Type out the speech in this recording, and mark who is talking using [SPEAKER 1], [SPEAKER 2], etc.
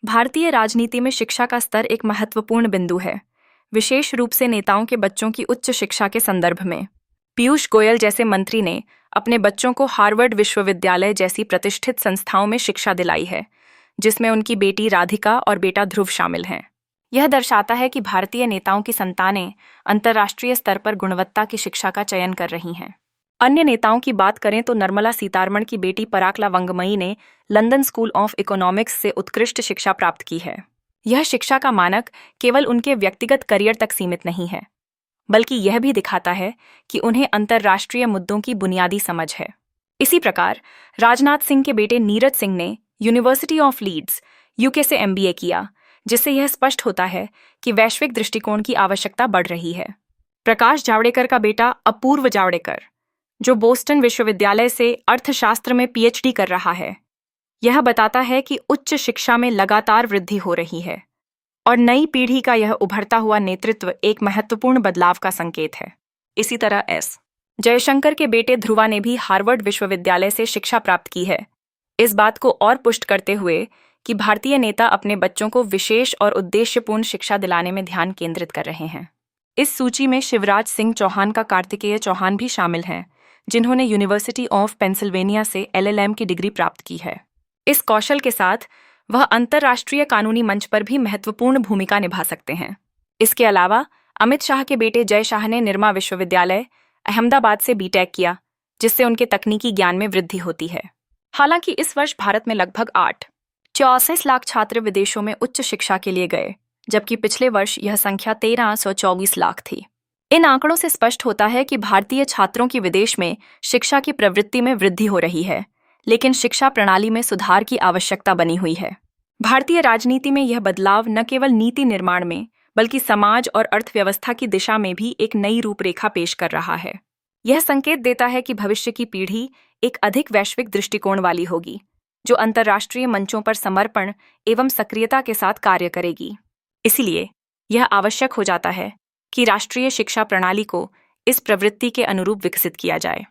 [SPEAKER 1] भारतीय राजनीति में शिक्षा का स्तर एक महत्वपूर्ण बिंदु है, विशेष रूप से नेताओं के बच्चों की उच्च शिक्षा के संदर्भ में। पीयूष गोयल जैसे मंत्री ने अपने बच्चों को हार्वर्ड विश्वविद्यालय जैसी प्रतिष्ठित संस्थाओं में शिक्षा दिलाई है, जिसमें उनकी बेटी राधिका और बेटा ध्रुव शामिल हैं। यह दर्शाता है कि भारतीय नेताओं की संतानें अंतर्राष्ट्रीय स्तर पर गुणवत्ता की शिक्षा का चयन कर रही हैं। अन्य नेताओं की बात करें तो निर्मला सीतारमण की बेटी पराकला वंगमई ने लंदन स्कूल ऑफ इकोनॉमिक्स से उत्कृष्ट शिक्षा प्राप्त की है। यह शिक्षा का मानक केवल उनके व्यक्तिगत करियर तक सीमित नहीं है, बल्कि यह भी दिखाता है कि उन्हें अंतर्राष्ट्रीय मुद्दों की बुनियादी समझ है। इसी प्रकार राजनाथ सिंह के बेटे नीरज सिंह ने यूनिवर्सिटी ऑफ लीड्स, यूके से MBA किया, जिससे यह स्पष्ट होता है कि वैश्विक दृष्टिकोण की आवश्यकता बढ़ रही है। प्रकाश जावड़ेकर का बेटा अपूर्व जावड़ेकर, जो बोस्टन विश्वविद्यालय से अर्थशास्त्र में PhD कर रहा है, यह बताता है कि उच्च शिक्षा में लगातार वृद्धि हो रही है और नई पीढ़ी का यह उभरता हुआ नेतृत्व एक महत्वपूर्ण बदलाव का संकेत है। इसी तरह S. जयशंकर के बेटे ध्रुवा ने भी हार्वर्ड विश्वविद्यालय से शिक्षा प्राप्त की है, इस बात को और पुष्ट करते हुए कि भारतीय नेता अपने बच्चों को विशेष और उद्देश्यपूर्ण शिक्षा दिलाने में ध्यान केंद्रित कर रहे हैं। इस सूची में शिवराज सिंह चौहान का कार्तिकेय चौहान भी शामिल हैं, जिन्होंने यूनिवर्सिटी ऑफ पेंसिल्वेनिया से LLM की डिग्री प्राप्त की है। इस कौशल के साथ वह अंतर्राष्ट्रीय कानूनी मंच पर भी महत्वपूर्ण भूमिका निभा सकते हैं। इसके अलावा अमित शाह के बेटे जय शाह ने निरमा विश्वविद्यालय, अहमदाबाद से BTech किया, जिससे उनके तकनीकी ज्ञान में वृद्धि होती है। हालांकि इस वर्ष भारत में लगभग 8.64 लाख छात्र विदेशों में उच्च शिक्षा के लिए गए, जबकि पिछले वर्ष यह संख्या 1324 लाख थी। इन आंकड़ों से स्पष्ट होता है कि भारतीय छात्रों की विदेश में शिक्षा की प्रवृत्ति में वृद्धि हो रही है, लेकिन शिक्षा प्रणाली में सुधार की आवश्यकता बनी हुई है। भारतीय राजनीति में यह बदलाव न केवल नीति निर्माण में, बल्कि समाज और अर्थव्यवस्था की दिशा में भी एक नई रूपरेखा पेश कर रहा है। यह संकेत देता है कि भविष्य की पीढ़ी एक अधिक वैश्विक दृष्टिकोण वाली होगी, जो अंतर्राष्ट्रीय मंचों पर समर्पण एवं सक्रियता के साथ कार्य करेगी। इसलिए यह आवश्यक हो जाता है कि राष्ट्रीय शिक्षा प्रणाली को इस प्रवृत्ति के अनुरूप विकसित किया जाए।